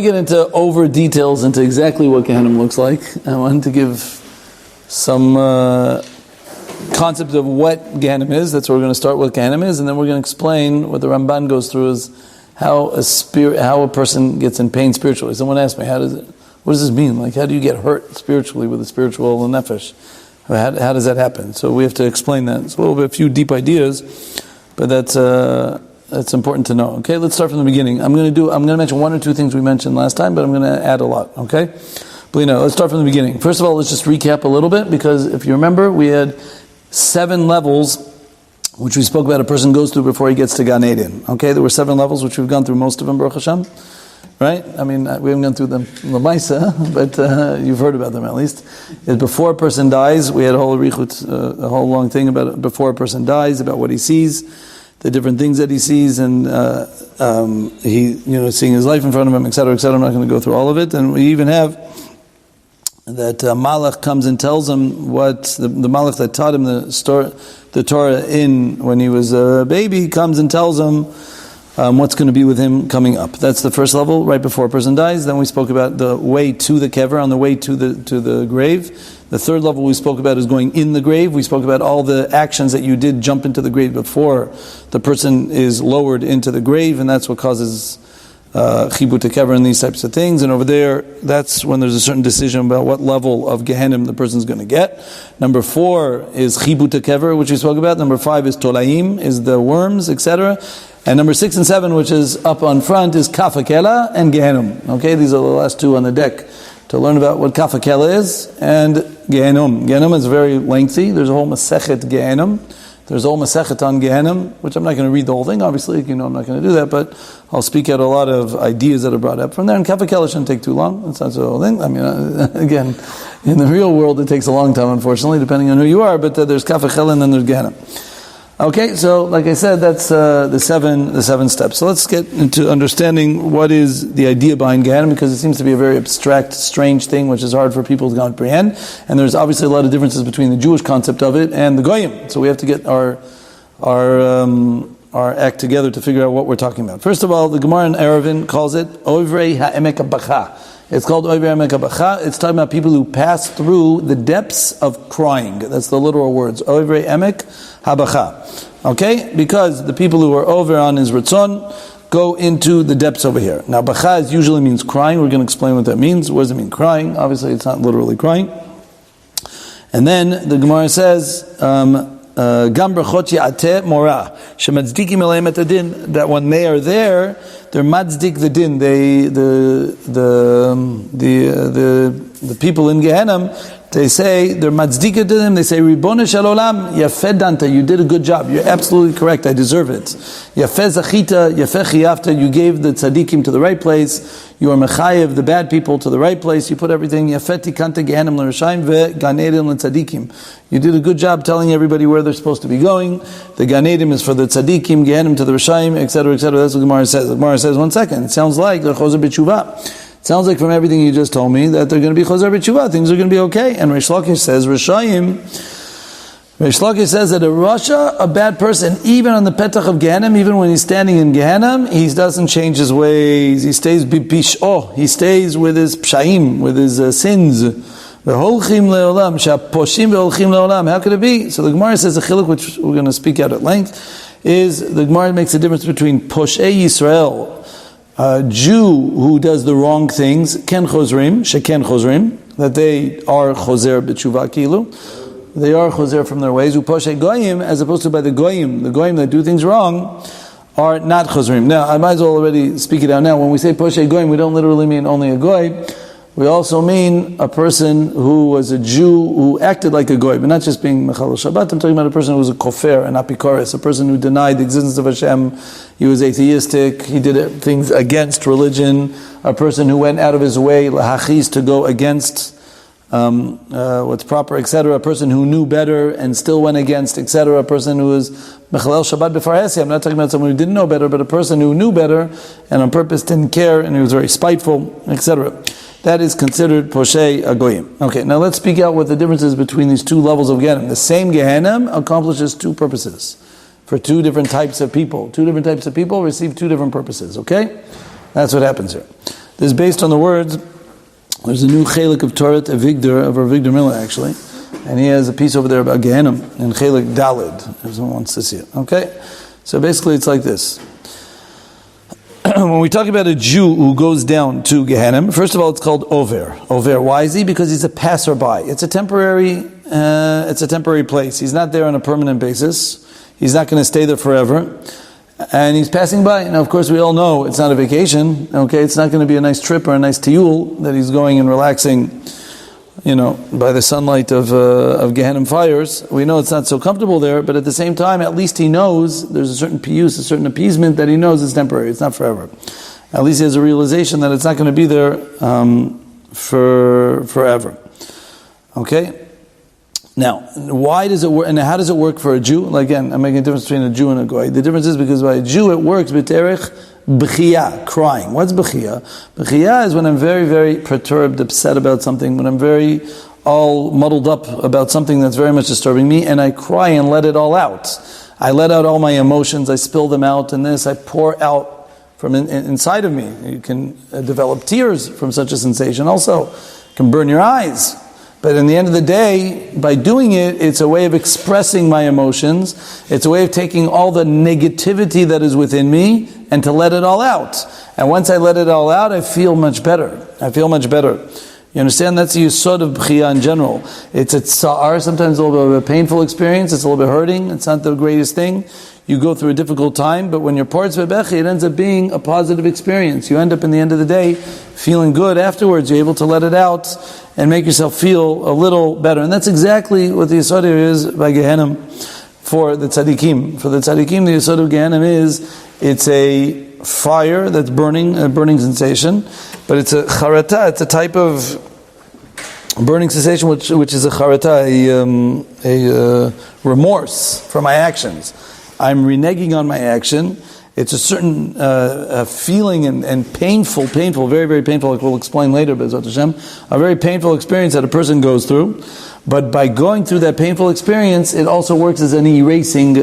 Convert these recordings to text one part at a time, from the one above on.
Get into over details into exactly what Gehinom looks like. I wanted to give some concept of what Gehinom is. That's where we're going to start what Gehinom is, and then we're going to explain what the Ramban goes through is how a person gets in pain spiritually. Someone asked me, what does this mean? Like, how do you get hurt spiritually with a spiritual nefesh? How does that happen? So we have to explain that. It's a few deep ideas, but that's important to know. Okay, let's start from the beginning. I'm going to mention one or two things we mentioned last time, but I'm going to add a lot. Okay, but let's start from the beginning. First of all, let's just recap a little bit, because if you remember, we had 7 levels which we spoke about a person goes through before he gets to Gan Eden. Okay, there were 7 levels which we've gone through most of them, Baruch Hashem. Right? I mean, we haven't gone through them L'maisa, but you've heard about them at least. Before a person dies, we had a whole long thing about before a person dies, about what he sees, the different things that he sees, and he, seeing his life in front of him, etc., etc. I'm not going to go through all of it. And we even have that Malach comes and tells him what the Malach that taught him the Torah when he was a baby comes and tells him what's going to be with him coming up. That's the first level, right before a person dies. Then we spoke about the way to the kever, on the way to the grave. The third level we spoke about is going in the grave. We spoke about all the actions that you did jump into the grave before the person is lowered into the grave, and that's what causes chibut kever and these types of things. And over there, that's when there's a certain decision about what level of Gehinom the person's going to get. Number 4 is chibut kever, which we spoke about. Number 5 is tolaim, is the worms, etc. And number 6 and 7, which is up on front, is kafakela and Gehinom. Okay, these are the last 2 on the deck to learn about what kafakela is and Gehinom. Gehinom is very lengthy. There's a whole masechet Gehinom. There's a whole masechet on Gehinom, which I'm not going to read the whole thing, obviously. I'm not going to do that, but I'll speak out a lot of ideas that are brought up from there. And kafakela shouldn't take too long. It's not the whole thing. I mean, again, in the real world, it takes a long time, unfortunately, depending on who you are. But there's kafakela and then there's Gehinom. Okay, so like I said, that's the seven steps. So let's get into understanding what is the idea behind Gehinom, because it seems to be a very abstract, strange thing, which is hard for people to comprehend. And there's obviously a lot of differences between the Jewish concept of it and the Goyim. So we have to get our act together to figure out what we're talking about. First of all, the Gemara in Eruvin calls it Ovrei Ha'emek HaBacha. It's called Ovrei Ha'emek HaBacha. It's talking about people who pass through the depths of crying. That's the literal words. Ovrei Ha'emek HaBacha. Okay? Because the people who are over on his Ratzon go into the depths over here. Now, Bacha usually means crying. We're going to explain what that means. What does it mean, crying? Obviously, it's not literally crying. And then the Gemara says, Gam brachot ya'ateh morah shematzdikim aleim et adin, that when they are there, they're matzdik the din. The people in Gehinom, they say, they're matzdika to them, they say, Ribbono shel olam, yafeh danta, you did a good job, you're absolutely correct, I deserve it. Yafeh zachita, yafeh chiyafta, you gave the tzaddikim to the right place, you are mechayev, the bad people, to the right place, you put everything, yafeh tikanta Gehinom l'rashaim ve Gan Eden l'tzaddikim. You did a good job telling everybody where they're supposed to be going. The Gan Eden is for the tzaddikim, Gehinom to the rashaim, etc., etc. That's what the Gemara says. The Gemara says, 1 second, it sounds like the chozer b'tshuvah. It sounds like from everything you just told me that they're going to be chozer b'tshuvah, things are going to be okay. And Reish Lakish says, Rishayim says that a Rasha, a bad person, even on the petach of Gehinom, even when he's standing in Gehinom, he doesn't change his ways. He stays b'pish'o. He stays with his pshaim, with his sins. V'holchim le'olam, sha'poshim v'holchim le'olam. How could it be? So the Gemara says a chiluk, which we're going to speak out at length, is the Gemara makes a difference between poshei Yisrael, a Jew who does the wrong things, ken chozrim, that they are chozer b'tshuva kilu, they are chozer from their ways, u'poshei goyim, as opposed to by the goyim that do things wrong, are not chozrim. Now, I might as well already speak it out now. When we say poshei goyim, we don't literally mean only a goy. We also mean a person who was a Jew who acted like a goy, but not just being mechal Shabbat. I'm talking about a person who was a kofer, an apikoris, a person who denied the existence of Hashem. He was atheistic. He did things against religion. A person who went out of his way, lahachis, to go against what's proper, etc. A person who knew better and still went against, etc. A person who was mechalel Shabbat b'faresi. I'm not talking about someone who didn't know better, but a person who knew better and on purpose didn't care, and he was very spiteful, etc. That is considered poshei agoyim. Okay, now let's speak out what the difference is between these 2 levels of Gehinom. The same Gehinom accomplishes 2 purposes for 2 different types of people. 2 different types of people receive 2 different purposes, okay? That's what happens here. This is based on the words. There's a new chelik of Torah of Avigdor Miller, actually. And he has a piece over there about Gehinom in chelik Dalid, if someone wants to see it. Okay? So basically it's like this. When we talk about a Jew who goes down to Gehinom, first of all, it's called Over. Over. Why is he? Because he's a passerby. It's a temporary place. He's not there on a permanent basis. He's not going to stay there forever. And he's passing by. Now, of course, we all know it's not a vacation. Okay, it's not going to be a nice trip or a nice tiyul that he's going and relaxing, by the sunlight of Gehinom fires. We know it's not so comfortable there, but at the same time, at least he knows there's a certain piyus, a certain appeasement that he knows is temporary. It's not forever. At least he has a realization that it's not going to be there for forever. Okay. Now, why does it work, and how does it work for a Jew? Again, I'm making a difference between a Jew and a Goy. The difference is because by a Jew it works b'terech b'chiyah, crying. What's b'chiyah? B'chiyah is when I'm very, very perturbed, upset about something, when I'm very all muddled up about something that's very much disturbing me, and I cry and let it all out. I let out all my emotions, I spill them out, and I pour out from inside of me. You can develop tears from such a sensation also. You can burn your eyes. But in the end of the day, by doing it, it's a way of expressing my emotions. It's a way of taking all the negativity that is within me and to let it all out. And once I let it all out, I feel much better. You understand? That's the yesod of b'chiyah in general. It's a tsa'ar, sometimes a little bit of a painful experience. It's a little bit hurting. It's not the greatest thing. You go through a difficult time, but when you're parts bebechi, it ends up being a positive experience. You end up, in the end of the day, feeling good afterwards. You're able to let it out and make yourself feel a little better. And that's exactly what the yesod is by Gehinom for the tzaddikim. For the tzaddikim, the yesod of Gehinom it's a fire that's burning, a burning sensation, but it's a charata, it's a type of burning sensation which is a charata, a remorse for my actions. I'm reneging on my action. It's a certain feeling and painful, very, very painful, like we'll explain later, B'ezrat Hashem, a very painful experience that a person goes through. But by going through that painful experience, it also works as an erasing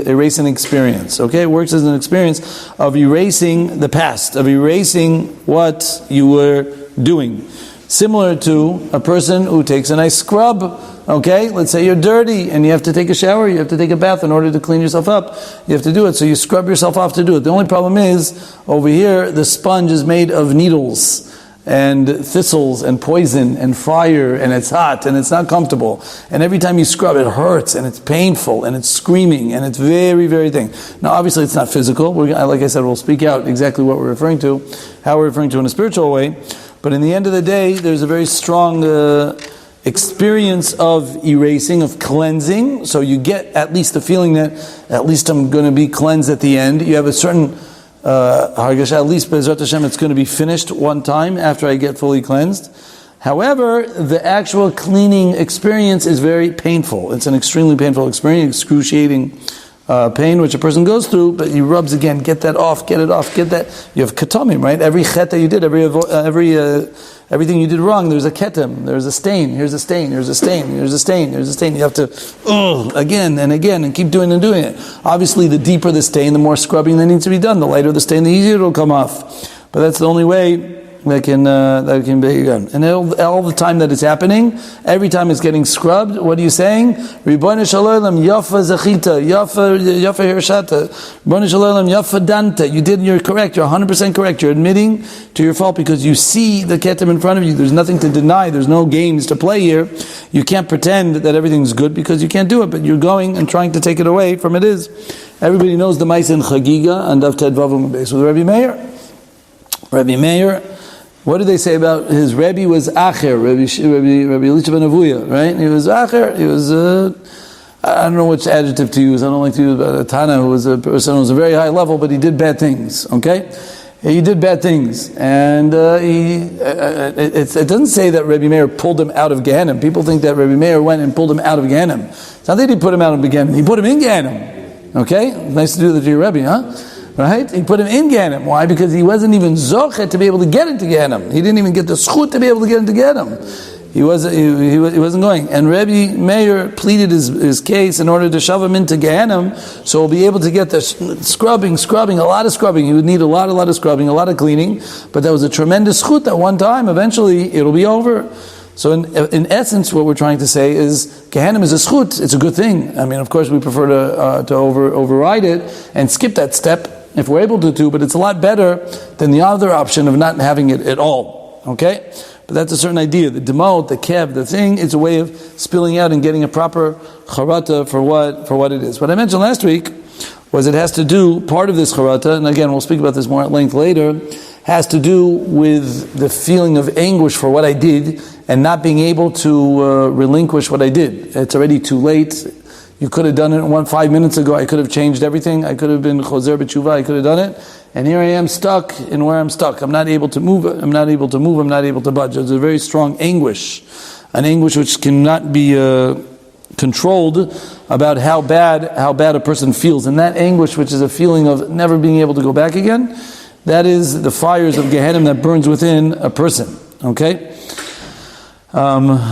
experience. Okay? It works as an experience of erasing the past, of erasing what you were doing. Similar to a person who takes a nice scrub. Okay, let's say you're dirty and you have to take a shower, you have to take a bath in order to clean yourself up. You have to do it, so you scrub yourself off to do it. The only problem is, over here, the sponge is made of needles and thistles and poison and fire, and it's hot and it's not comfortable. And every time you scrub, it hurts and it's painful and it's screaming and it's very, very thing. Now, obviously, it's not physical. Like I said, we'll speak out exactly what we're referring to, how we're referring to in a spiritual way. But in the end of the day, there's a very strong experience of erasing, of cleansing. So you get at least the feeling that at least I'm going to be cleansed at the end. You have a certain hargasha, at least B'ezrat Hashem, it's going to be finished one time after I get fully cleansed. However, the actual cleaning experience is very painful. It's an extremely painful experience, excruciating pain which a person goes through, but he rubs again, get that off, get it off, get that. You have ketamim, right? Every chet that you did, everything you did wrong, there's a ketam, there's a stain, here's a stain, here's a stain, here's a stain, here's a stain. You have to, again and again, and keep doing it. Obviously, the deeper the stain, the more scrubbing that needs to be done. The lighter the stain, the easier it'll come off. But that's the only way that can be done. And all the time that it's happening, every time it's getting scrubbed, what are you saying? Ribono shel olam yafa zechita, yafa hirshata, Ribono shel olam yafa danta. You're correct, you're 100% correct. You're admitting to your fault because you see the ketem in front of you. There's nothing to deny, there's no games to play here. You can't pretend that everything's good because you can't do it, but you're going and trying to take it away from it is. Everybody knows the Maisa in Chagiga and Daf Ted Vav Beis with Rabbi Meir. Rabbi Meir, what did they say about his Rebbe was Acher, Rabbi Elisha ben Avuya, right? He was Acher, he was, I don't know which adjective to use, I don't like to use about a Tana who was a person who was a very high level, but he did bad things, okay? He did bad things, and it doesn't say that Rabbi Meir pulled him out of Gehinom. People think that Rabbi Meir went and pulled him out of Gehinom. It's not that he put him out of Gehinom, he put him in Gehinom, okay? Nice to do that to your Rebbe, huh? Right? He put him in Gehinom. Why? Because he wasn't even zochet to be able to get into Gehinom. He didn't even get the schut to be able to get into Gehinom. He wasn't going. And Rabbi Meir pleaded his case in order to shove him into Gehinom, so he'll be able to get the scrubbing, a lot of scrubbing. He would need a lot of scrubbing, a lot of cleaning. But that was a tremendous schut at one time. Eventually, it'll be over. So in essence, what we're trying to say is Gehinom is a schut. It's a good thing. I mean, of course, we prefer to override it and skip that step if we're able to, but it's a lot better than the other option of not having it at all. Okay? But that's a certain idea. The demot, the kev, the thing, is a way of spilling out and getting a proper charata for what it is. What I mentioned last week was it has to do, part of this charata, and again, we'll speak about this more at length later, has to do with the feeling of anguish for what I did and not being able to relinquish what I did. It's already too late. You could have done it 5 minutes ago. I could have changed everything. I could have been chozer b'tshuva. I could have done it. And here I am stuck in where I'm stuck. I'm not able to move. I'm not able to budge. There's a very strong anguish. An anguish which cannot be controlled about how bad a person feels. And that anguish, which is a feeling of never being able to go back again, that is the fires of Gehinom that burns within a person. Okay? That's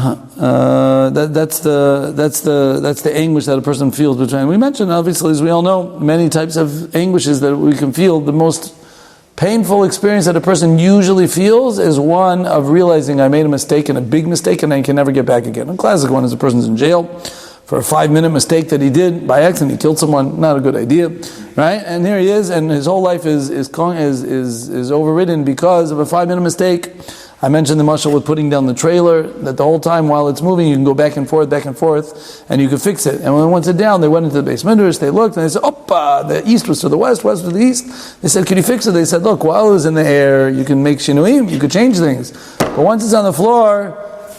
the anguish that a person feels between. We mentioned, obviously, as we all know, many types of anguishes that we can feel. The most painful experience that a person usually feels is one of realizing I made a mistake, and a big mistake, and I can never get back again. A classic one is a person's in jail for a 5-minute mistake that he did by accident. He killed someone. Not a good idea, right? And here he is, and his whole life is overridden because of a 5-minute mistake. I mentioned the mashal with putting down the trailer, that the whole time while it's moving, you can go back and forth, and you can fix it. And when once it's down, they went into the base midrash, they looked, and they said, Oppa, the east was to the west was to the east. They said, can you fix it? They said, look, while it was in the air, you can make shinuim, you could change things. But once it's on the floor,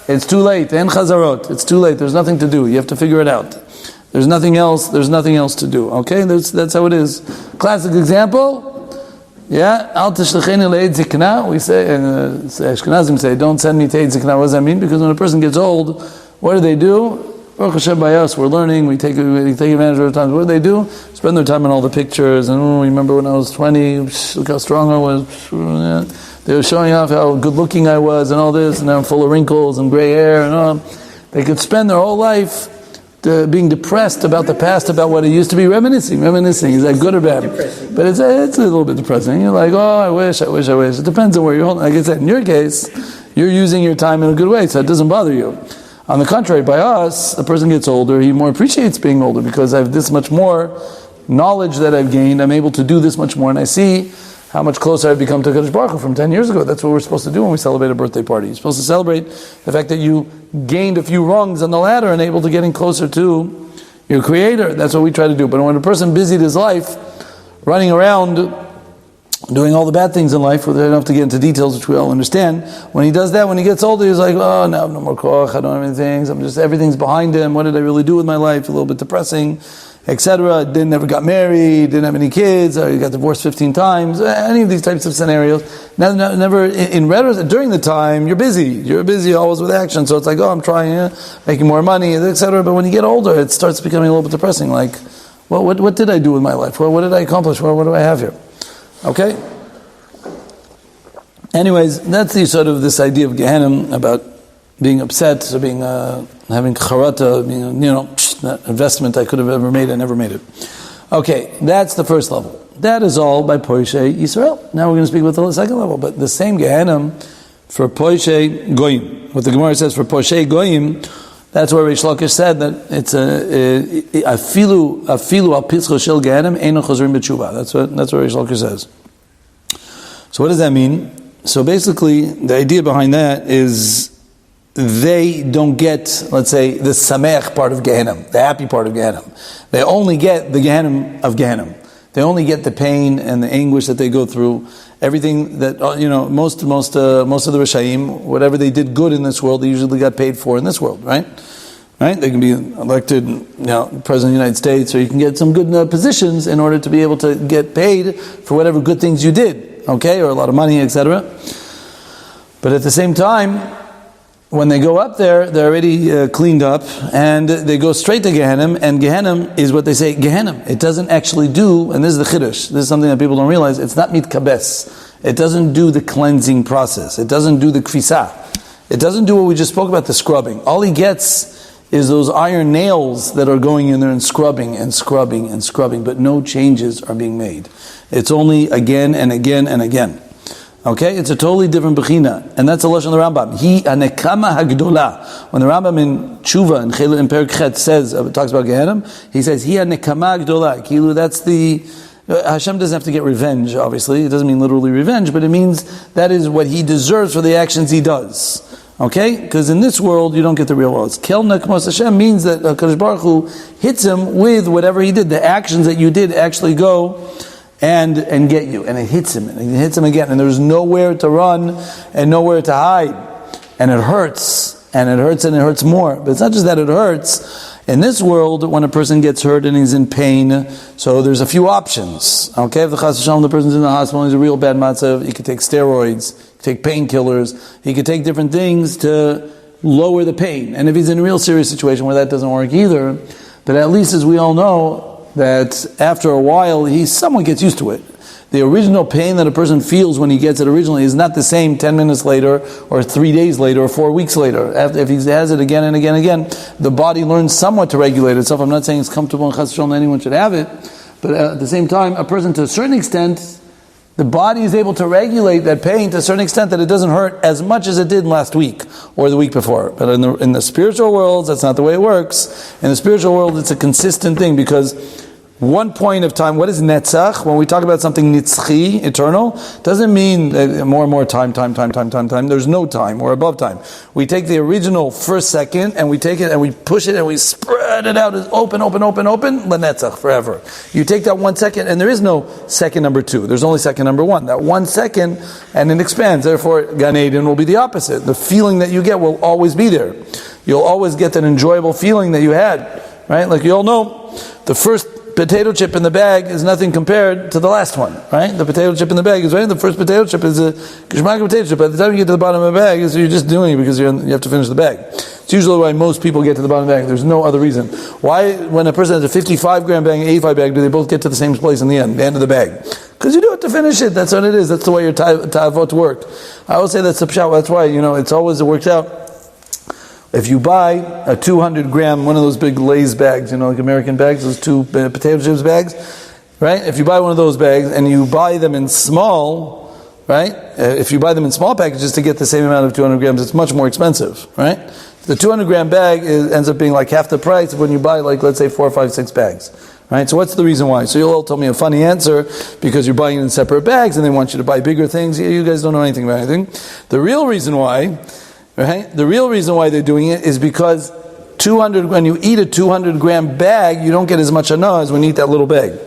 it's too late. En chazarot, it's too late, there's nothing to do, you have to figure it out. There's nothing else to do. Okay, that's how it is. Classic example. Yeah, al tishlacheni le'ed zikna. We say, and Ashkenazim say, don't send me to eid zikna. What does that mean? Because when a person gets old, what do? Baruch Hashem, by us, we're learning. We take advantage of the times. What do they do? Spend their time on all the pictures. And remember when I was 20? Look how strong I was. They were showing off how good looking I was, and all this. And now I'm full of wrinkles and gray hair, and all. They could spend their whole life being depressed about the past, about what it used to be, reminiscing. Is that good or bad? Depressing. But it's a little bit depressing. You're like, oh, I wish. It depends on where you're holding. Like I said, in your case, you're using your time in a good way, so it doesn't bother you. On the contrary, by us, the person gets older, he more appreciates being older because I have this much more knowledge that I've gained. I'm able to do this much more, and I see how much closer I've become to Kadosh Baruch Hu from 10 years ago. That's what we're supposed to do when we celebrate a birthday party. You're supposed to celebrate the fact that you gained a few rungs on the ladder and able to getting closer to your Creator. That's what we try to do. But when a person busied his life, running around, doing all the bad things in life, we don't have to get into details, which we all understand. When he does that, when he gets older, he's like, oh, now I have no more koach, I don't have anything, everything's behind him. What did I really do with my life? A little bit depressing, etc. Never got married, didn't have any kids, or you got divorced 15 times, any of these types of scenarios. Never in retrospect, during the time, you're busy always with action, so it's like, oh, I'm trying, making more money, etc. But when you get older, it starts becoming a little bit depressing, like, well, what did I do with my life? What did I accomplish? What do I have here? Okay? Anyways, that's the sort of this idea of Gehinom, about being upset, so being having charata, being, that investment I could have ever made, I never made it. Okay, that's the first level. That is all by Poishe Yisrael. Now we're going to speak about the second level, but the same Gehinom for Poishe Goyim. What the Gemara says for Poishe Goyim, that's where Reish Lakish said that it's afilu al pitzcho shel Gehinom eino chozrim b'tshuva. That's what Reish Lakish says. So what does that mean? So basically, the idea behind that is they don't get, let's say, the sameach part of Gehinom, the happy part of Gehinom. They only get the Gehinom of Gehinom. They only get the pain and the anguish that they go through. Everything that, most of the Rishaim, whatever they did good in this world, they usually got paid for in this world, right? Right? They can be elected, President of the United States, or you can get some good positions in order to be able to get paid for whatever good things you did, okay? Or a lot of money, etc. But at the same time, when they go up there, they're already cleaned up, and they go straight to Gehinom, and Gehinom is what they say, Gehinom. It doesn't actually do, and this is the chiddush, this is something that people don't realize, it's not mitkabes. It doesn't do the cleansing process. It doesn't do the kfisa. It doesn't do what we just spoke about, the scrubbing. All he gets is those iron nails that are going in there and scrubbing and scrubbing and scrubbing, but no changes are being made. It's only again and again and again. Okay, it's a totally different bechina, and that's a lashon of the Rambam. He anekama hagdola. When the Rambam in Tshuva and Chilul in Perek Chet says, talks about Gehinom, he says he anekama hagdola. Kilu, that's the Hashem doesn't have to get revenge. Obviously, it doesn't mean literally revenge, but it means that is what he deserves for the actions he does. Okay, because in this world you don't get the real world. Kel nekmos Hashem means that Kadosh Baruch Hu hits him with whatever he did. The actions that you did actually go and get you, and it hits him, and it hits him again, and there's nowhere to run and nowhere to hide, and it hurts, and it hurts, and it hurts more. But it's not just that it hurts. In this world, when a person gets hurt and he's in pain, so there's a few options. Okay, if the chas v'shalom, the person's in the hospital, and he's a real bad matzav, he could take steroids, he could take painkillers, he could take different things to lower the pain. And if he's in a real serious situation where that doesn't work either, but at least as we all know, that after a while, he somewhat gets used to it. The original pain that a person feels when he gets it originally is not the same 10 minutes later, or 3 days later, or 4 weeks later. If he has it again and again and again, the body learns somewhat to regulate itself. I'm not saying it's comfortable and chas v'shalom anyone should have it, but at the same time, a person to a certain extent, the body is able to regulate that pain to a certain extent that it doesn't hurt as much as it did last week or the week before. But in the spiritual world, that's not the way it works. In the spiritual world, it's a consistent thing, because one point of time, what is netzach? When we talk about something nitzchi, eternal, doesn't mean more and more time. There's no time. We're above time. We take the original first second and we take it and we push it and we spread it out as open, lenetzach, forever. You take that 1 second and there is no second number 2. There's only second number 1. That 1 second and it expands. Therefore, Gan Eden will be the opposite. The feeling that you get will always be there. You'll always get that enjoyable feeling that you had, right? Like you all know, the first potato chip in the bag is nothing compared to the last one, right? The potato chip in the bag is right. The first potato chip is a geschmack potato chip. By the time you get to the bottom of the bag, you're just doing it because you have to finish the bag. It's usually why most people get to the bottom of the bag. There's no other reason. Why, when a person has a 55-gram bag and an 85 bag, do they both get to the same place in the end of the bag? Because you do it to finish it. That's what it is. That's the way your ta'avot work. I always say that's the pshat. That's why, it's always, it works out. If you buy a 200-gram, one of those big Lay's bags, like American bags, those 2 potato chips bags, right? If you buy one of those bags and you buy them in small, right? If you buy them in small packages to get the same amount of 200 grams, it's much more expensive, right? The 200-gram bag ends up being like half the price of when you buy, like, let's say 4, 5, 6 bags. Right? So what's the reason why? So you'll all tell me a funny answer because you're buying it in separate bags and they want you to buy bigger things. You guys don't know anything about anything. The real reason why, right? The real reason why they're doing it is because when you eat a 200-gram bag, you don't get as much hana as when you eat that little bag.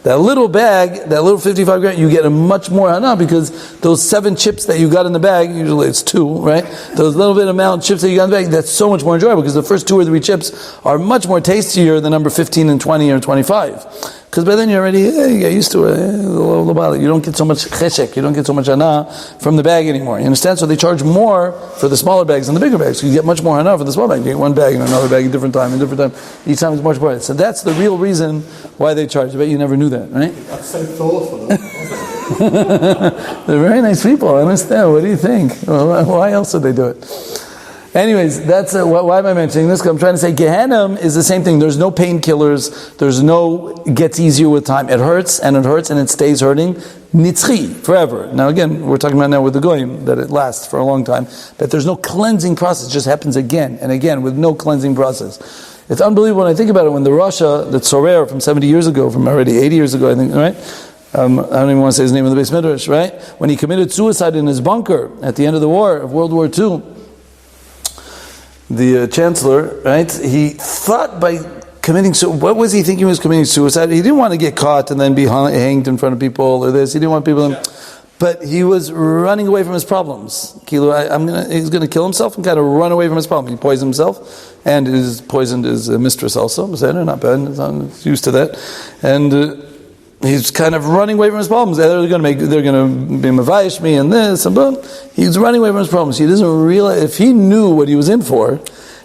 That little bag, that little 55-gram, you get a much more hana because those 7 chips that you got in the bag, usually it's 2, right? Those little bit amount of chips that you got in the bag, that's so much more enjoyable because the first 2 or 3 chips are much more tastier than number 15 and 20 or 25. Because by then you're already, you get used to it. You don't get so much cheshek, you don't get so much hana from the bag anymore. You understand? So they charge more for the smaller bags than the bigger bags. So you get much more hana for the small bag. You get one bag and another bag at a different time. Each time is much more. So that's the real reason why they charge. I bet you never knew that, right? That's so thoughtful. They're very nice people. I understand. What do you think? Well, why else would they do it? Anyways, that's why am I mentioning this? Because I'm trying to say Gehinom is the same thing. There's no painkillers. There's no gets easier with time. It hurts and it stays hurting. Nitzchi, forever. Now again, we're talking about now with the goyim that it lasts for a long time. But there's no cleansing process. It just happens again and again with no cleansing process. It's unbelievable when I think about it. When the Rasha, the Tzorer from 70 years ago, from already 80 years ago, I think, right? I don't even want to say his name in the Beis Midrash, right? When he committed suicide in his bunker at the end of the war, of World War II, the chancellor, right? He thought by committing what was he thinking he was committing suicide? He didn't want to get caught and then be hanged in front of people or this. He didn't want people but he was running away from his problems. He's going to kill himself and kind of run away from his problem. He poisoned himself and poisoned his mistress also. Not bad. He's used to that. And he's kind of running away from his problems. They're going to be mavayish me and this and boom. He's running away from his problems. He doesn't realize, if he knew what he was in for,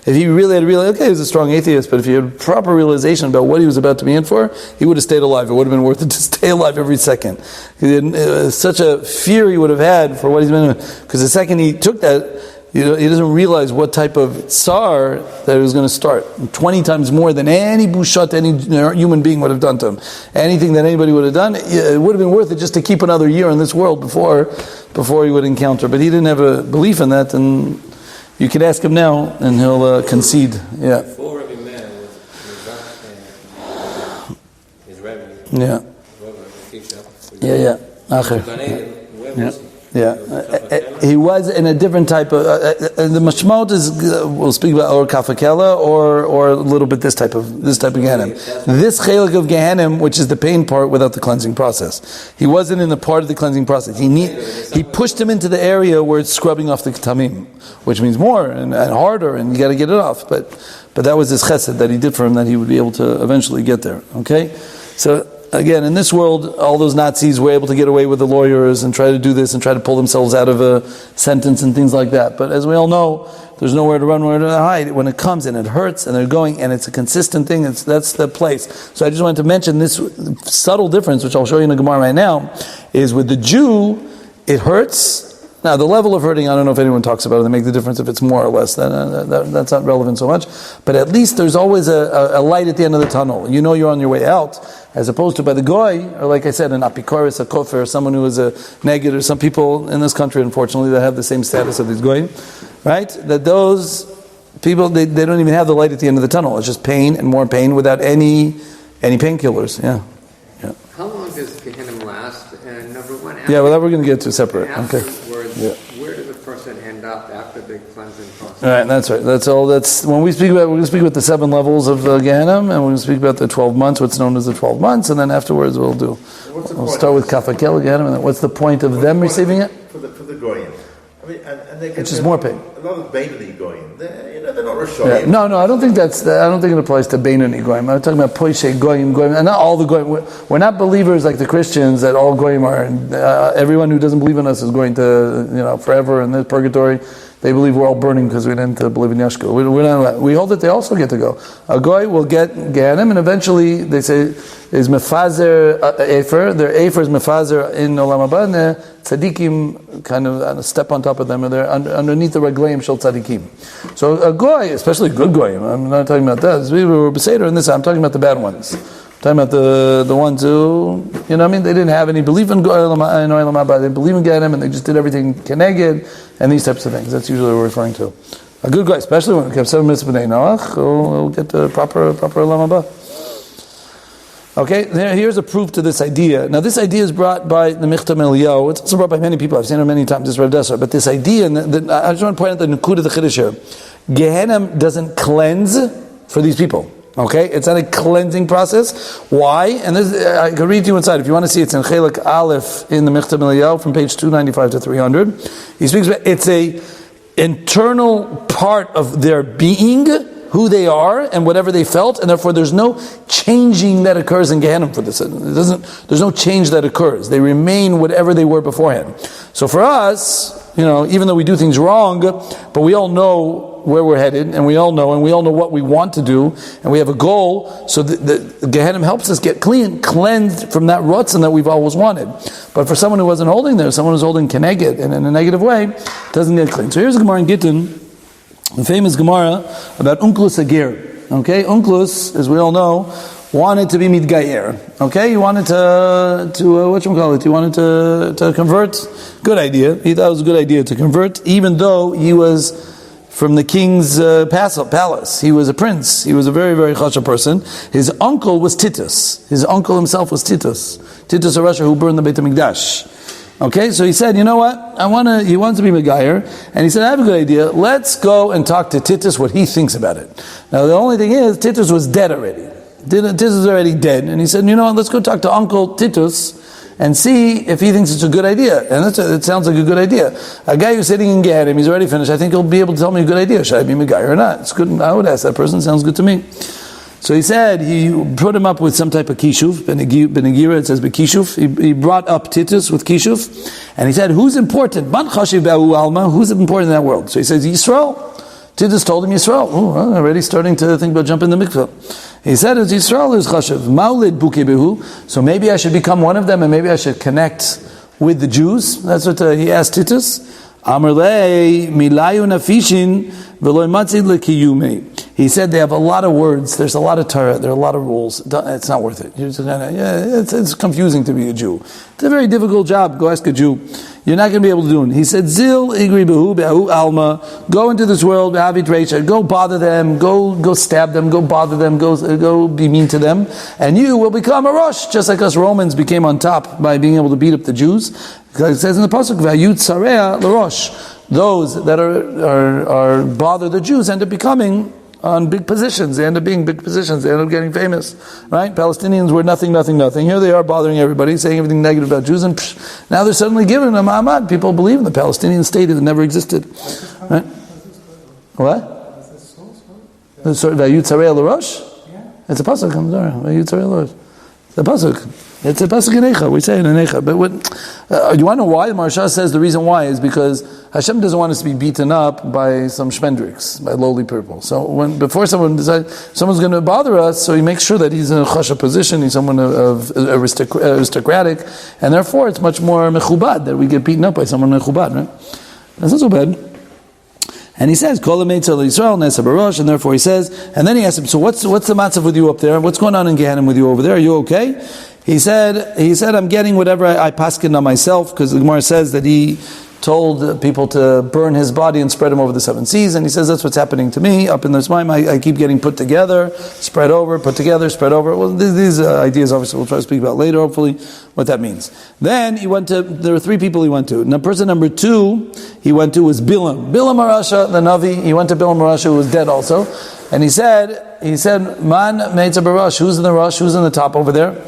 if he really had realized, okay, he was a strong atheist, but if he had proper realization about what he was about to be in for, he would have stayed alive. It would have been worth it to stay alive every second. He had such a fear he would have had for what he's been in. Because the second he took that he doesn't realize what type of tsar that it was going to start. 20 times more than any bushat any human being would have done to him. Anything that anybody would have done, it would have been worth it just to keep another year in this world before he would encounter. But he didn't have a belief in that, and you can ask him now, and he'll concede. Yeah. Before Rabbi Meir was his revenue. Yeah. Yeah. He was in a different type of. The mashmot is we'll speak about or kafakela or a little bit this type of Gehinom. This chelik of Gehinom, which is the pain part without the cleansing process. He wasn't in the part of the cleansing process. He pushed him into the area where it's scrubbing off the tamim, which means more and harder, and you got to get it off. But that was his chesed that he did for him, that he would be able to eventually get there. Okay, so. Again, in this world, all those Nazis were able to get away with the lawyers and try to do this and try to pull themselves out of a sentence and things like that. But as we all know, there's nowhere to run, nowhere to hide. When it comes and it hurts and they're going and it's a consistent thing, that's the place. So I just wanted to mention this subtle difference, which I'll show you in the Gemara right now, is with the Jew, it hurts. Now, the level of hurting, I don't know if anyone talks about it. They make the difference if it's more or less. That's not relevant so much. But at least there's always a light at the end of the tunnel. You know you're on your way out, as opposed to by the goy, or like I said, an apikoris, a kofer, someone who is a neged, or some people in this country, unfortunately, that have the same status of these goyim, right? That those people, they don't even have the light at the end of the tunnel. It's just pain and more pain without any painkillers. Yeah. How long does Gehinom last? Number one. Yeah, well, that we're going to get to separate. Okay. Where does a person end up after the cleansing process? All right, that's right. That's all. That's when we're going to speak about the 7 levels of Gehinom, and we're going to speak about the 12 months, what's known as the 12 months, and then afterwards we'll start with Kafakel Gehinom, and then what's the point of them receiving it? For the goyim. I mean, and they get which is more pain. A lot of Beinoni goyim. They're not Rishonim. Yeah. No, I don't think I don't think it applies to Beinoni goyim. I'm talking about Poishe goyim, and not all the goyim. We're not believers like the Christians that all goyim are. Everyone who doesn't believe in us is going to, forever in the purgatory. They believe we're all burning because we didn't believe in Yashka. We hold that they also get to go. A goy will get Gehinom, and eventually they say is mefazer efer. Their efer is mefazer in olam haba, and the tzaddikim kind of step on top of them, and they're underneath the reglaim shel tzaddikim. So a goy, especially good goyim, I'm not talking about that. We were beseder in this. I'm talking about the bad ones. I'm talking about the ones who, they didn't have any belief in olam haba. They believe in Gehinom, and they just did everything keneged and these types of things. That's usually what we're referring to. A good guy, especially when we have 7 minutes b'nei Noach, will get the proper olam haba. Okay, here's a proof to this idea. Now, this idea is brought by the Michtam Eliyahu. It's also brought by many people. I've seen it many times. This Rav Desser. But this idea, and I just want to point out the Nukud of the Chiddush here. Gehinom doesn't cleanse for these people. Okay, it's not a cleansing process. Why? And this, I can read to you inside. If you want to see, it's in Chelik Aleph in the Michtam Eliyahu from page 295 to 300. He speaks about it's a internal part of their being, who they are and whatever they felt, and therefore there's no changing that occurs in Gehinom for this. There's no change that occurs. They remain whatever they were beforehand. So for us, even though we do things wrong, but we all know where we're headed, and we all know what we want to do, and we have a goal. So the Gehinom helps us get cleansed from that rutzin that we've always wanted. But for someone who wasn't holding there, someone who's holding keneged and in a negative way, doesn't get clean. So here's a Gemara in Gittin, the famous Gemara about Unklus Agir. Okay, Unklus, as we all know, wanted to be mitgayer. Okay, he wanted to he wanted to convert. Good idea. He thought it was a good idea to convert, even though he was from the king's palace. He was a prince. He was a very, very chashuv person. His uncle was Titus. His uncle himself was Titus of Russia, who burned the Beit HaMikdash. Okay, so he said, you know what? He wants to be Megayer, and he said, I have a good idea. Let's go and talk to Titus what he thinks about it. Now, the only thing is, Titus was dead already. Titus is already dead. And he said, you know what? Let's go talk to Uncle Titus and see if he thinks it's a good idea. And it sounds like a good idea. A guy who's sitting in Gehinom, he's already finished. I think he'll be able to tell me a good idea. Should I be Megayer or not? It's good. I would ask that person. Sounds good to me. So he said, he put him up with some type of kishuv, Benegira, it says Bekishuf. He brought up Titus with kishuv, and he said, who's important? Man chashiv ba'u alma, who's important in that world? So he says, Yisrael. Titus told him Yisrael. Oh, I'm already starting to think about jumping in the mikveh. He said, it's Yisrael is chashiv. Maulid buki behu. So maybe I should become one of them, and maybe I should connect with the Jews. That's what he asked Titus. Amarlei milayu nafishin v'lo matzid lekiyume. He said they have a lot of words. There's a lot of Torah. There are a lot of rules. It's not worth it. You're just it's confusing to be a Jew. It's a very difficult job. Go ask a Jew. You're not going to be able to do it. He said, Zil igri behu behu alma. Go into this world. Go bother them. Go stab them. Go bother them. Go be mean to them. And you will become a Rosh, just like us Romans became on top by being able to beat up the Jews. Because it says in the pasuk, Vayut Sarea l'Rosh. Those that are bother the Jews end up becoming on big positions. They end up being big positions. They end up getting famous, right? Palestinians were nothing. Here they are bothering everybody, saying everything negative about Jews, and now they're suddenly given a ma'amad. People believe in the Palestinian state that never existed, right? What? Vayut Sarei l'Rosh? It's a pasuk. Vayut Sarei l'Rosh. It's a pasuk. It's a pasuk in Eicha. We say it in Eicha. But you want to know why? The Maharsha says the reason why is because Hashem doesn't want us to be beaten up by some shmendriks, by lowly people. So before someone decides someone's going to bother us, so he makes sure that he's in a chasha position, he's someone of aristocratic, and therefore it's much more mechubad that we get beaten up by someone mechubad, right? That's not so bad. And he says, Kol Ha'Meitzel Yisrael Nesa Barosh, and therefore he says, and then he asks him, so what's the matzav with you up there? What's going on in Gehinom with you over there? Are you okay? He said, I'm getting whatever I paskin on myself, because the Gemara says that he told people to burn his body and spread him over the 7 seas, and he says that's what's happening to me up in this mind. I keep getting put together, spread over, put together, spread over. Well, these ideas obviously we'll try to speak about later, hopefully, what that means. Then there were 3 people he went to. Now, person number 2 he went to was Bilam Arasha, the Navi. He went to Bilam Arasha, who was dead also, and he said, Man Meitza Barash, who's in the rush, who's in the top over there?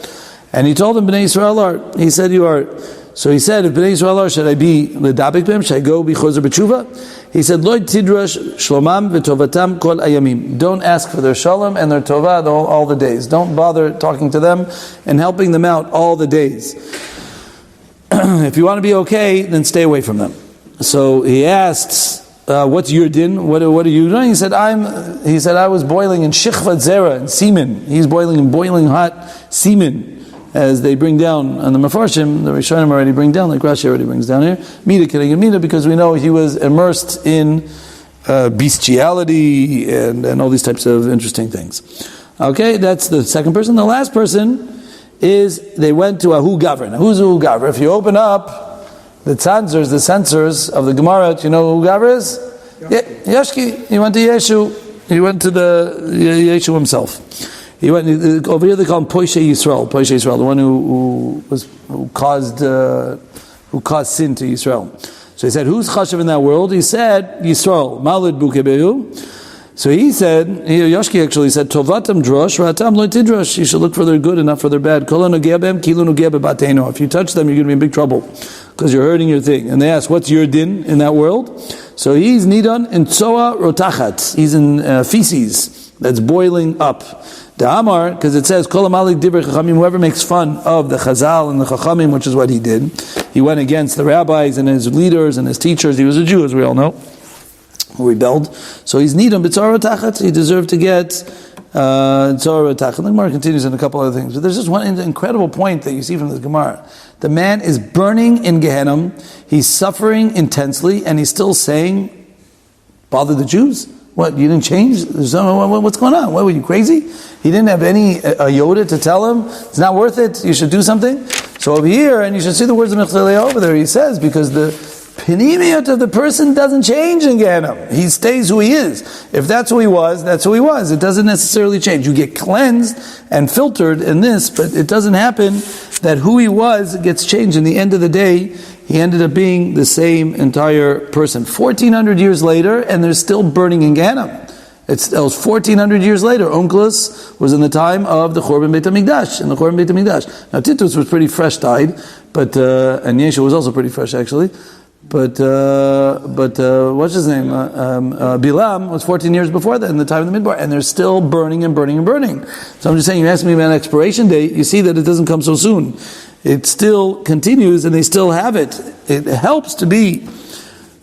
And he told him, Bnei Yisrael are. He said, you are. So he said, if Bnei Yisrael are, should I be ledabik b'hem? Should I go be chozer b'tshuva? He said, Lo tidrash shlomam v'tovatam kol ayamim. Don't ask for their shalom and their tovah all the days. Don't bother talking to them and helping them out all the days. If you want to be okay, then stay away from them. So he asks, what's your din? What are you doing? He said, I was boiling in shichvat zera, in semen. He's boiling in boiling hot semen. As they bring down on the Mefarshim, the Rishonim already bring down, like Rashi already brings down here, Mida killing Mida, because we know he was immersed in bestiality and all these types of interesting things. Okay, that's the second person. The last person is, they went to Ahu Gavra. Now, who's Ahu Gavra? If you open up the censors of the Gemara, do you know who Ahu Gavra is? Yashki. He went to Yeshu. He went to the Yeshu himself. He went over here. They call him Poishe Yisrael, the one who caused sin to Yisrael. So he said, "Who's chashav in that world?" He said, "Yisrael, Malud Bukebehu." So he said, Yoshki actually said, "Tovatam drosh, ratam lo tidrosh." You should look for their good and not for their bad. If you touch them, you're going to be in big trouble because you're hurting your thing. And they ask, "What's your din in that world?" So he's nidan in tsoa rotachat. He's in feces that's boiling up. The Amar, because it says, Kol Amalik Divrei Chachamim, whoever makes fun of the Chazal and the Chachamim, which is what he did. He went against the rabbis and his leaders and his teachers. He was a Jew, as we all know, who rebelled. So he's Nidam B'tzara Tachat. He deserved to get Tzara Tachat. The Gemara continues in a couple other things. But there's just one incredible point that you see from the Gemara. The man is burning in Gehenna. He's suffering intensely, and he's still saying, bother the Jews? What, you didn't change? What's going on? What, were you crazy? He didn't have any iota to tell him, it's not worth it, you should do something. So over here, and you should see the words of Mechzalei over there, he says, because the Pinimiyot of the person doesn't change in Gehenna. He stays who he is. If that's who he was, that's who he was. It doesn't necessarily change. You get cleansed and filtered in this, but it doesn't happen that who he was gets changed. In the end of the day, he ended up being the same entire person. 1,400 years later, and they're still burning in Gehenna. It was 1,400 years later. Onkelos was in the time of the Chorban Beit HaMikdash, Now Titus was pretty fresh died, but and Yeshu was also pretty fresh actually. But what's his name? Bilam was 14 years before that, in the time of the Midbar, and they're still burning and burning and burning. So I'm just saying, you ask me about an expiration date, you see that it doesn't come so soon. It still continues, and they still have it. It helps to be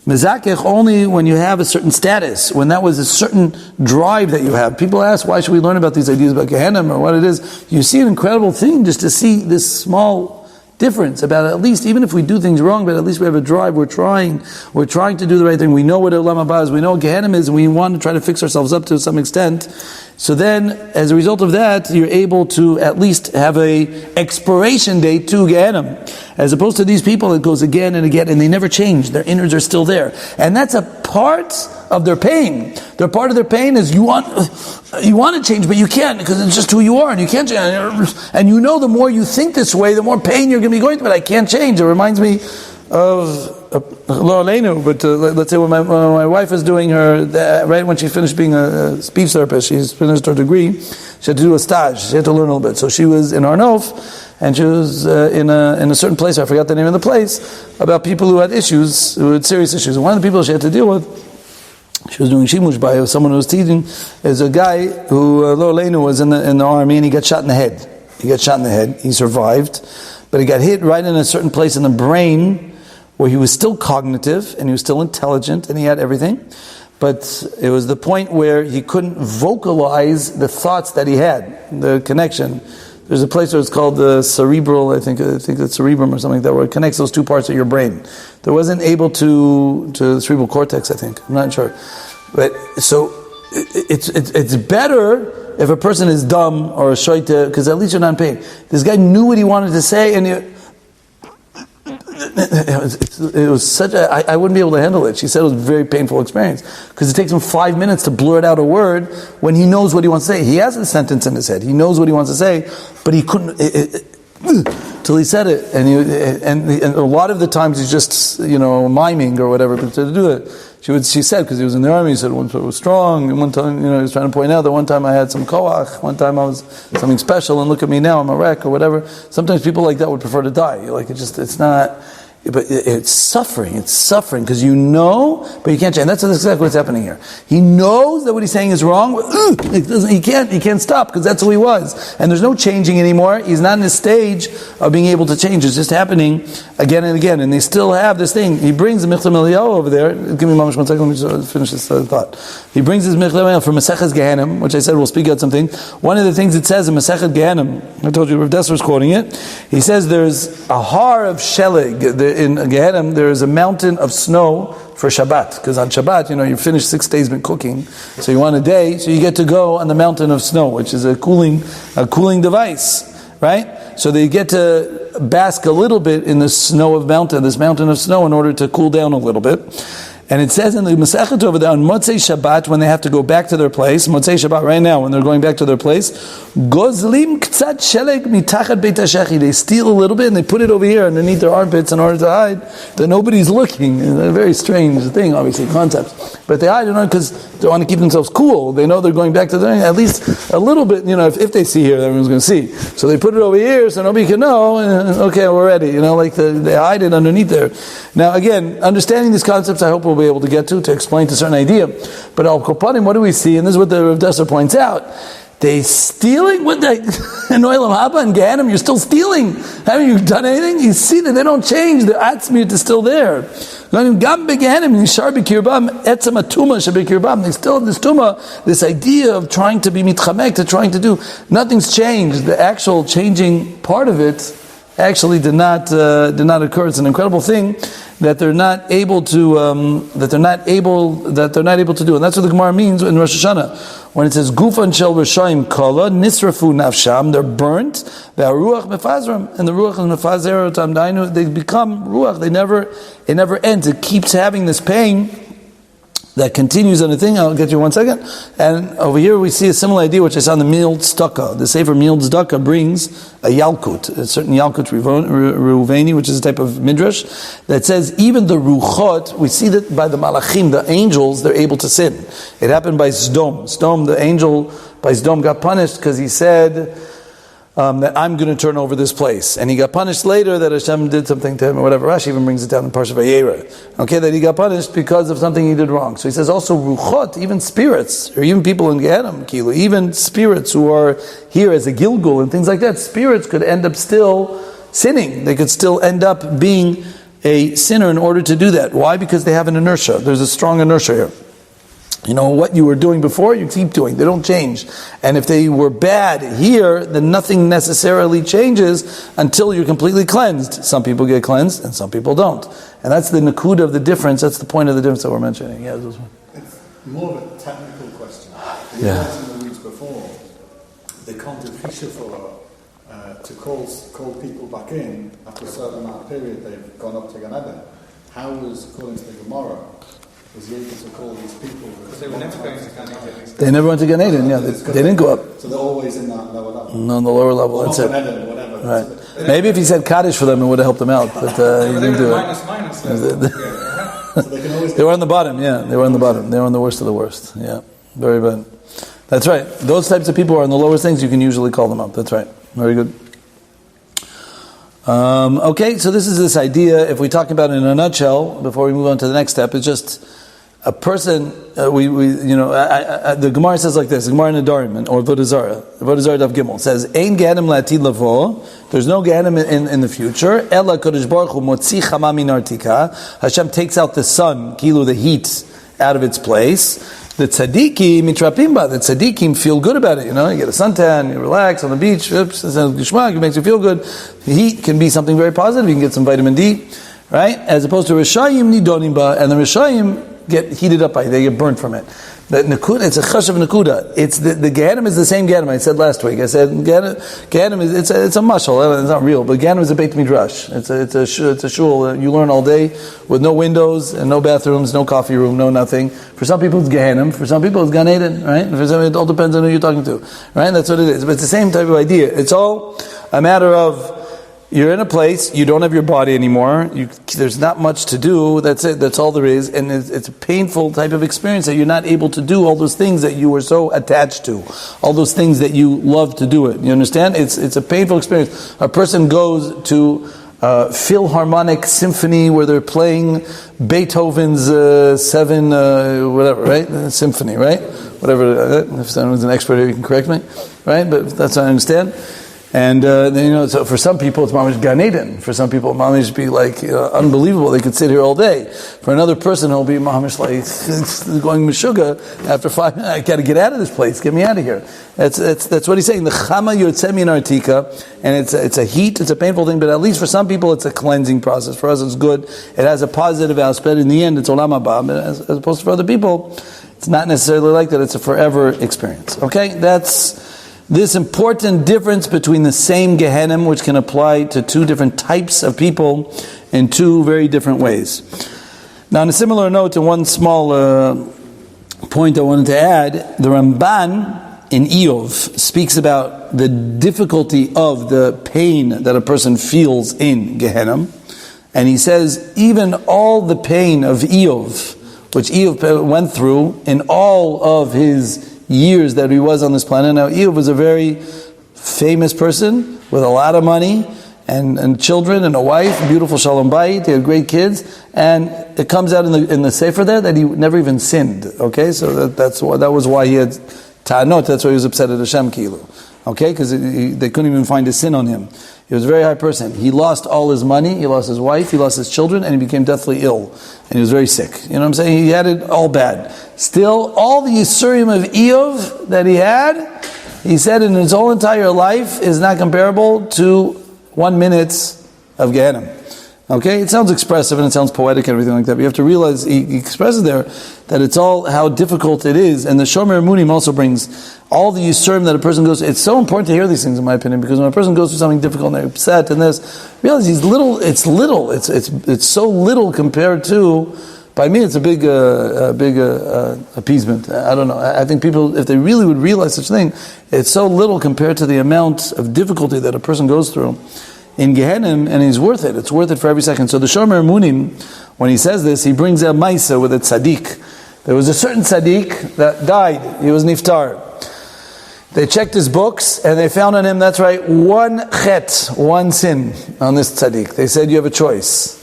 mezakech only when you have a certain status, when that was a certain drive that you have. People ask, why should we learn about these ideas about Gehenna or what it is? You see an incredible thing just to see this small difference about at least, even if we do things wrong, but at least we have a drive, we're trying to do the right thing, we know what Olam Haba is, we know what Gehinom is, and we want to try to fix ourselves up to some extent. So then, as a result of that, you're able to at least have a expiration date to Gehinom, as opposed to these people that goes again and again, and they never change, their innards are still there. And that's a part of their pain. Their part of their pain is you want to change, but you can't, because it's just who you are, and you can't change. And you know, the more you think this way, the more pain you're going to be going through. But I can't change. It reminds me of Lo Aleinu. But let's say when my wife was doing her, right when she finished being a speech therapist, she's finished her degree. She had to do a stage. She had to learn a little bit. So she was in Arnof, and she was in a certain place. I forgot the name of the place, about people who had issues, who had serious issues. And one of the people she had to deal with, she was doing shimush by someone who was teaching, is a guy who Lo Aleinu was in the army, and he got shot in the head. He survived, but he got hit right in a certain place in the brain where he was still cognitive and he was still intelligent and he had everything, but it was the point where he couldn't vocalize the thoughts that he had, the connection. There's a place where it's called the cerebral, I think it's cerebrum or something like that, where it connects those two parts of your brain. There wasn't able to the cerebral cortex, I think. I'm not sure. But so it's better if a person is dumb or a shoyte, because at least you're not in pain. This guy knew what he wanted to say, and it was such I wouldn't be able to handle it. She said it was a very painful experience, because it takes him 5 minutes to blurt out a word when he knows what he wants to say. He has a sentence in his head. He knows what he wants to say, but he couldn't till he said it. And a lot of the times he's just miming or whatever. But to do it, she said, because he was in the army, he said one time it was strong, and one time he was trying to point out that one time I had some koach, one time I was something special, and look at me now, I'm a wreck or whatever. Sometimes people like that would prefer to die. It's not. But it's suffering, because you know, but you can't change. That's exactly what's happening here. He knows that what he's saying is wrong, but he can't stop, because that's who he was. And there's no changing anymore. He's not in a stage of being able to change. It's just happening again and again. And they still have this thing. He brings the Michlam Eliyahu over there. Give me one second, let me just finish this thought. He brings his Michlam Eliyahu from Masechet Gehinom, which I said we'll speak out something. One of the things it says in Masechet Gehinom, I told you Rav Desser was quoting it, he says there's a har of sheleg. In Gehinom, there is a mountain of snow for Shabbat, because on Shabbat, you finish 6 days been cooking, so you want a day, so you get to go on the mountain of snow, which is a cooling device, right? So they get to bask a little bit in this mountain of snow, in order to cool down a little bit. And it says in the Masechet over there on Motzei Shabbat, when they have to go back to their place, Motzei Shabbat right now, when they're going back to their place, Gozlim k'tzat sheleg mitachat beit hashechi. They steal a little bit and they put it over here underneath their armpits in order to hide that nobody's looking. It's a very strange thing, obviously, concept. But they hide because they want to keep themselves cool. They know they're going back to their, at least a little bit, if they see here, everyone's going to see. So they put it over here so nobody can know, and okay, we're ready. They hide it underneath there. Now again, understanding these concepts, I hope we'll be able to get to explain to a certain idea. But al kopanim, what do we see? And this is what the Rav Desser points out. They stealing with the in Olam Haba and Gehinom. You're still stealing. Haven't you done anything? You see that they don't change. The atzmiyut is still there. They still have this tuma, this idea of trying to be mitchamek, trying to do. Nothing's changed. The actual changing part of it actually did not occur. It's an incredible thing that they're not able to do, and that's what the Gemara means in Rosh Hashanah when it says Gufan shel Rishayim Kala Nisrafu Nafsham. They're burnt. They are Ruach Mefazram, and the Ruach is Mefazer Tam Dainu. They become Ruach. It never ends. It keeps having this pain that continues on the thing. I'll get you 1 second. And over here we see a similar idea, which I saw in the Mild Staka. The Sefer Mild Staka brings a Yalkut, a certain Yalkut Reuveni, which is a type of midrash, that says even the Ruchot, we see that by the Malachim, the angels, they're able to sin. It happened by Sdom. Sdom, the angel by Sdom got punished because he said that I'm going to turn over this place. And he got punished later that Hashem did something to him, or whatever. Rashi even brings it down in Parsha Vayera. Okay, that he got punished because of something he did wrong. So he says also Ruchot, even spirits, or even people in Gehinom, even spirits who are here as a Gilgul and things like that, spirits could end up still sinning. They could still end up being a sinner in order to do that. Why? Because they have an inertia. There's a strong inertia here. what you were doing before, you keep doing. They don't change. And if they were bad here, then nothing necessarily changes until you're completely cleansed. Some people get cleansed and some people don't. And that's the nakuda of the difference. That's the point of the difference that we're mentioning. Yeah, this one. It's more of a technical question. Yeah. In the weeks before, they can't do fisher for to call people back in after a certain amount of period they've gone up to Gan Eden. How was, according to the Gemara, was he able to call these people? Because they were never going to Gan Eden. They never went to Gan Eden, yeah. They didn't go up. So they're always in that lower level? No, on the lower level, Or that's not it. Gan Eden, whatever. Right. Maybe if he said Kaddish for them, it would have helped them out, but he didn't do it. Minus. So they can always They were on the bottom, yeah. They were on the bottom. They were on the worst of the worst. Yeah. Very bad. That's right. Those types of people who are on the lower things, you can usually call them up. That's right. Very good. Okay, so this is this idea, if we talk about it in a nutshell, before we move on to the next step, it's just a person, the Gemara says like this, the Gemara in Nedarim, or Avodah Zarah Daf Gimel, says, Ein Gehinom La'atid Lavo, there's no Gehinom in the future, Ella Kodesh Baruch Hu Motzi Chama Min Artika, Hashem takes out the sun, kilu, the heat, out of its place. The tzaddikim mitrapimba. The tzaddikim feel good about it. You get a suntan, you relax on the beach. It makes you feel good. The heat can be something very positive. You can get some vitamin D, right? As opposed to rishayim nidonimba, and the rishayim get heated up by it. They get burnt from it. The nakuda, it's a chashav nakuda. It's the Gehinom is the same Gehinom I said last week. I said Gehinom is it's a mashal. It's not real, but Gehinom is a beit midrash. It's a shul. You learn all day with no windows and no bathrooms, no coffee room, no nothing. For some people it's Gehinom. For some people it's Gan Eden, right? For some it all depends on who you're talking to, right? That's what it is. But it's the same type of idea. It's all a matter of you're in a place, you don't have your body anymore, there's not much to do, that's it, that's all there is, and it's a painful type of experience that you're not able to do all those things that you were so attached to, all those things that you love to do it. You understand? It's a painful experience. A person goes to Philharmonic Symphony where they're playing Beethoven's symphony, right? Whatever, if someone's an expert here, you can correct me, right? But that's what I understand. And so for some people it's mamish Gan Eden. For some people mamish be like unbelievable. They could sit here all day. For another person it'll be mamish like going meshuga after 5 minutes. I got to get out of this place. Get me out of here. That's what he's saying. The chama yotzeh min artika, and it's a heat. It's a painful thing, but at least for some people it's a cleansing process. For us it's good. It has a positive aspect. In the end it's olam haba. As opposed to for other people, it's not necessarily like that. It's a forever experience. Okay, that's this important difference between the same Gehinom, which can apply to two different types of people in two very different ways. Now, on a similar note, to one small point I wanted to add, the Ramban in Eov speaks about the difficulty of the pain that a person feels in Gehinom, and he says even all the pain of Eov, which Eov went through in all of his years that he was on this planet. Now, Eov was a very famous person with a lot of money and children and a wife, beautiful shalom bayit. He had great kids, and it comes out in the sefer there that he never even sinned. Okay, so that was why he had ta'anot. That's why he was upset at Hashem kilu. Okay, because they couldn't even find a sin on him. He was a very high person. He lost all his money, he lost his wife, he lost his children, and he became deathly ill. And he was very sick. You know what I'm saying? He had it all bad. Still, all the Yisurim of Eov that he had, he said in his whole entire life, is not comparable to 1 minute of Gehinom. Okay? It sounds expressive and it sounds poetic and everything like that, but you have to realize, he expresses there, that it's all how difficult it is. And the Shomer Munim also brings all the Yisurim that a person goes through. It's so important to hear these things, in my opinion, because when a person goes through something difficult and they're upset and this, realize it's little. It's so little compared to, by me, it's a big appeasement. I don't know. I think people, if they really would realize such a thing, it's so little compared to the amount of difficulty that a person goes through in Gehinom, and he's worth it. It's worth it for every second. So the Shomer Munim, when he says this, he brings a Maisa with a tzaddik. There was a certain tzaddik that died. He was niftar. They checked his books, and they found on him, that's right, one chet, one sin on this tzaddik. They said, you have a choice.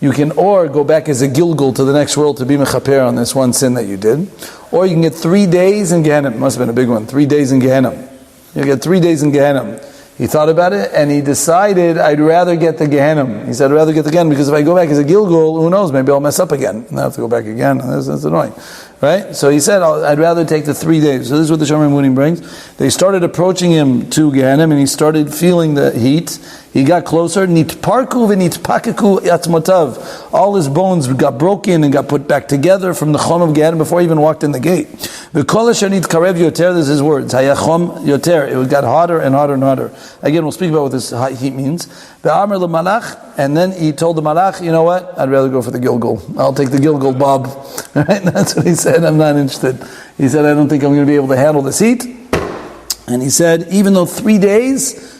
You can or go back as a Gilgul to the next world to be mechaper on this one sin that you did, or you can get 3 days in Gehinom. Must have been a big one. 3 days in Gehinom. You get 3 days in Gehinom. He thought about it and he decided, I'd rather get the Gehinom. He said, I'd rather get the Gehinom because if I go back as a Gilgul, who knows, maybe I'll mess up again. And I have to go back again. That's annoying. Right? So he said, I'd rather take the 3 days. So this is what the Shomer Munim brings. They started approaching him to Gehinom and he started feeling the heat. He got closer. Nitparku v'nitpakeku yatzmotav. All his bones got broken and got put back together from the chom of Gehinom before he even walked in the gate. V'kol asher nitkarev yoter, this is his words. Hayachom yoter. It got hotter and hotter and hotter. Again, we'll speak about what this high heat means. V'amar l'malach, and then he told the malach, you know what? I'd rather go for the Gilgul. I'll take the Gilgul, Bob. Right? That's what he said. I'm not interested. He said, I don't think I'm going to be able to handle this heat. And he said, even though 3 days,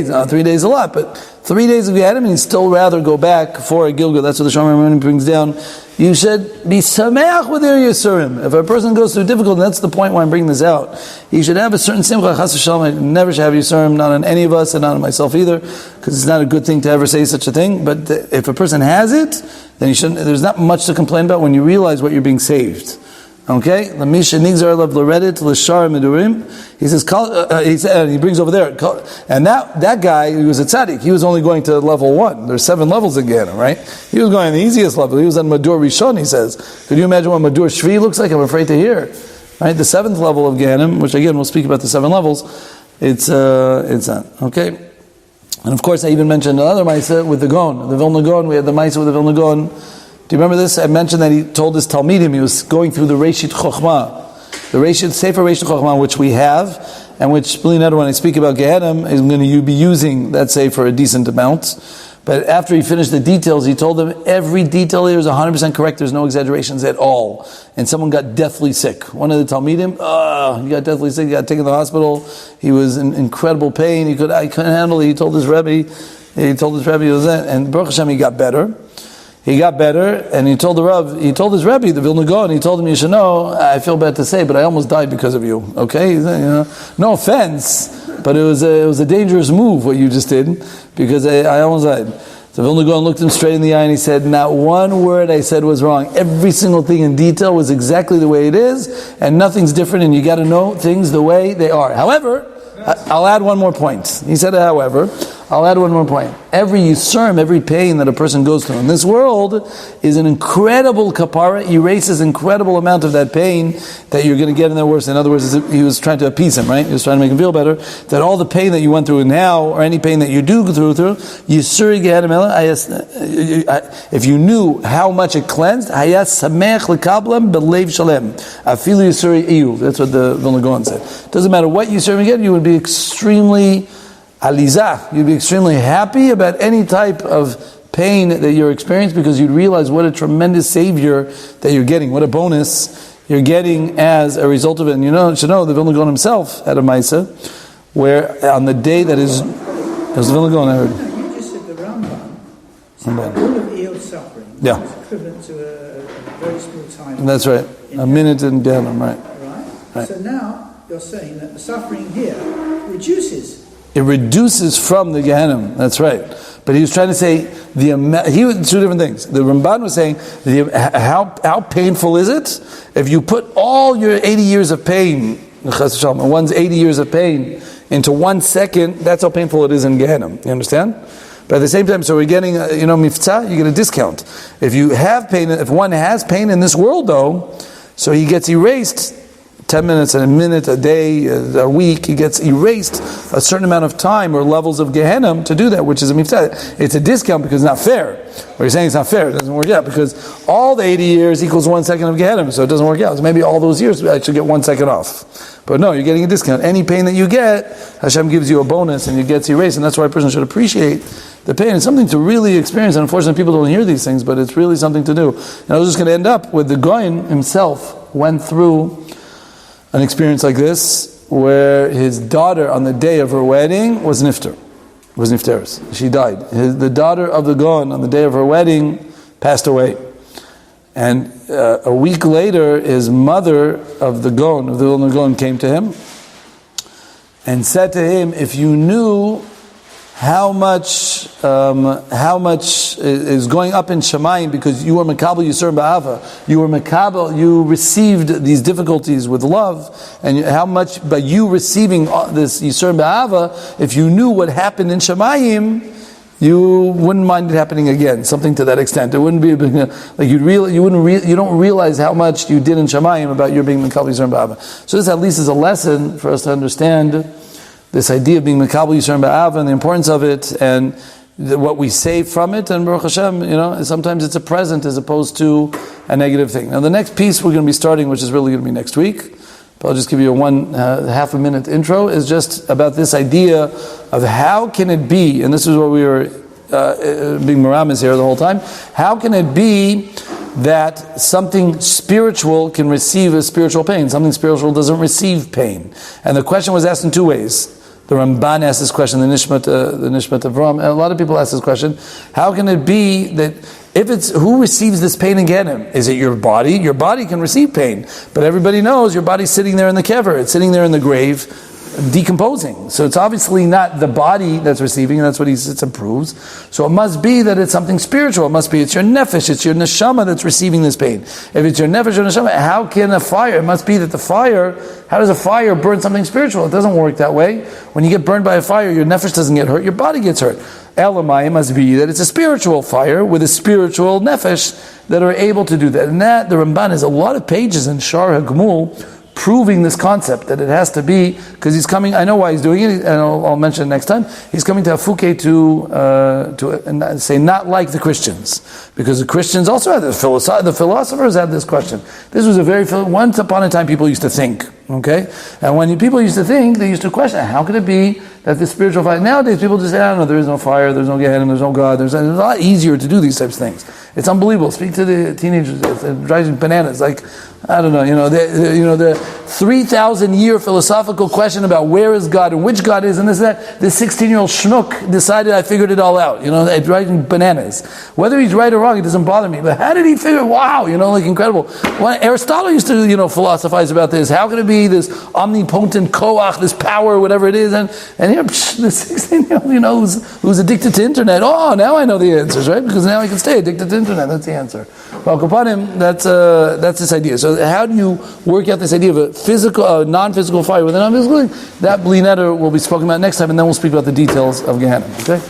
not 3 days a lot, but 3 days of Gehinom, and he'd still rather go back for a Gilgul. That's what the Shomer brings down. You should be sameach with your Yisurim. If a person goes through difficulty, and that's the point why I'm bringing this out, he should have a certain simcha. Chas v'shalom, I never should have Yisurim, not on any of us, and not on myself either, because it's not a good thing to ever say such a thing. But if a person has it, then he shouldn't. There's not much to complain about when you realize what you're being saved. Okay, the Misha Nigzar Lav Loredet L'Shar Medurim. He says, he brings over there, and that guy, he was a tzaddik. He was only going to level 1. There's 7 levels again, right? He was going on the easiest level. He was on Madur Rishon. He says, could you imagine what Madur Shvi looks like? I'm afraid to hear. Right, the 7th level of Gehinom, which again we'll speak about the 7 levels. It's that. Okay, and of course I even mentioned another Maisa with the Gon, the Vilna Gon. We had the Maisa with the Vilna Gon. Do you remember this? I mentioned that he told his Talmidim, he was going through the Reshit Chochmah, the Sefer Reshit Chochmah, which we have, and which, when I speak about Gehinom, I'm going to be using that Sefer a decent amount. But after he finished the details, he told them every detail here is 100% correct. There's no exaggerations at all. And someone got deathly sick. One of the Talmidim, he got deathly sick. He got taken to the hospital. He was in incredible pain. I couldn't handle it. He told his Rebbe, it was that. And Baruch Hashem, he got better. And he told his Rebbe, the Vilna Gaon, he told him, you should know, I feel bad to say, but I almost died because of you. Okay? No offense, but it was a dangerous move, what you just did, because I almost died. So Vilna Gaon looked him straight in the eye and he said, not one word I said was wrong. Every single thing in detail was exactly the way it is, and nothing's different, and you got to know things the way they are. However, I'll add one more point. He said, however, I'll add one more point. Every yisurim, every pain that a person goes through in this world is an incredible kapara, erases incredible amount of that pain that you're going to get in the worst. In other words, he was trying to appease him, right? He was trying to make him feel better. That all the pain that you went through now, or any pain that you do go through, yisuri gehenim, if you knew how much it cleansed, hayas samech lekablam belev shalem. Afilu yisuri iyu. That's what the Vilna Gaon said. Doesn't matter what yisurim you get, you would be extremely Alizah, you'd be extremely happy about any type of pain that you're experiencing because you'd realize what a tremendous savior that you're getting, what a bonus you're getting as a result of it. And you should know the Vilna Gaon himself had a Maisa where on the day that is, it was the Vilna Gaon I heard. No, you just said the Rambam said that all of Eil's suffering is equivalent to a very small time. That's right, a minute in Gehinom, right. So now you're saying that the suffering here reduces. It reduces from the Gehinom. That's right. But he was trying to say he was two different things. The Ramban was saying how painful is it if you put all your 80 years of pain, one's 80 years of pain, into 1 second. That's how painful it is in Gehinom. You understand? But at the same time, so we're getting miftzah. You get a discount. If you have pain, if one has pain in this world, though, so he gets erased. 10 minutes, a minute, a day, a week, he gets erased a certain amount of time or levels of Gehinom to do that, which is a mitzvah. It's a discount because it's not fair. What you're saying is not fair. It doesn't work out because all the 80 years equals 1 second of Gehinom, so it doesn't work out. So maybe all those years I should get 1 second off. But no, you're getting a discount. Any pain that you get, Hashem gives you a bonus and it gets erased, and that's why a person should appreciate the pain. It's something to really experience, and unfortunately people don't hear these things, but it's really something to do. And I was just going to end up with the Goyen himself went through an experience like this, where his daughter on the day of her wedding was nifteres. She died. The daughter of the Gaon on the day of her wedding passed away. And a week later, his mother of the Gaon, of the Vilna Gaon, came to him and said to him, if you knew how much is going up in Shemayim because you were Makabel Yisur Ba'ava. You were Makabel, you received these difficulties with love, and how much by you receiving this Yisur Ba'ava, if you knew what happened in Shemayim, you wouldn't mind it happening again, something to that extent. It wouldn't be like you don't realize how much you did in Shemayim about your being Makabel Yisur Ba'ava. So this at least is a lesson for us to understand this idea of being Makabel Yisur Ba'ava and the importance of it and what we save from it. And Baruch Hashem, sometimes it's a present as opposed to a negative thing. Now the next piece we're going to be starting, which is really going to be next week, but I'll just give you a half a minute intro, is just about this idea of how can it be, and this is what we were being Maramis here the whole time, how can it be that something spiritual can receive a spiritual pain, something spiritual doesn't receive pain? And the question was asked in two ways. The Ramban asked this question, the Nishmat Avram, and a lot of people ask this question, how can it be that if it's, who receives this pain in Gehinom? Is it your body? Your body can receive pain, but everybody knows your body's sitting there in the kever, it's sitting there in the grave, decomposing. So it's obviously not the body that's receiving, and that's what it proves. So it must be that it's something spiritual. It must be it's your nefesh, it's your neshama that's receiving this pain. If it's your nefesh or neshama, how can a fire? It must be that the fire, how does a fire burn something spiritual? It doesn't work that way. When you get burned by a fire, your nefesh doesn't get hurt, your body gets hurt. Elamai must be that it's a spiritual fire with a spiritual nefesh that are able to do that. And that, the Ramban has a lot of pages in Shar HaGemul proving this concept, that it has to be, because he's coming, I know why he's doing it, and I'll mention it next time, he's coming to Afuke to say not like the Christians, because the Christians also had this, the philosophers had this question. This was once upon a time people used to think, okay? And when people used to think, they used to question, how could it be that the spiritual fire, nowadays people just say, I don't know, there is no fire, there's no Gehinom, there's no God, it's a lot easier to do these types of things. It's unbelievable. Speak to the teenagers, it drives you bananas. Like, I don't know, the 3,000-year philosophical question about where is God and which God is, and this 16-year-old schnook decided I figured it all out. It drives me bananas. Whether he's right or wrong, it doesn't bother me. But how did he figure? Wow, incredible. Aristotle used to, philosophize about this. How could it be this omnipotent koach, this power, whatever it is, and here, this 16-year-old, who's addicted to internet. Oh, now I know the answers, right? Because now I can stay addicted to internet. That's the answer. Well, Kapanim, that's this idea. So how do you work out this idea of a physical, non-physical fire with a non-physical? That Bli Neder will be spoken about next time, and then we'll speak about the details of Gehinom. Okay?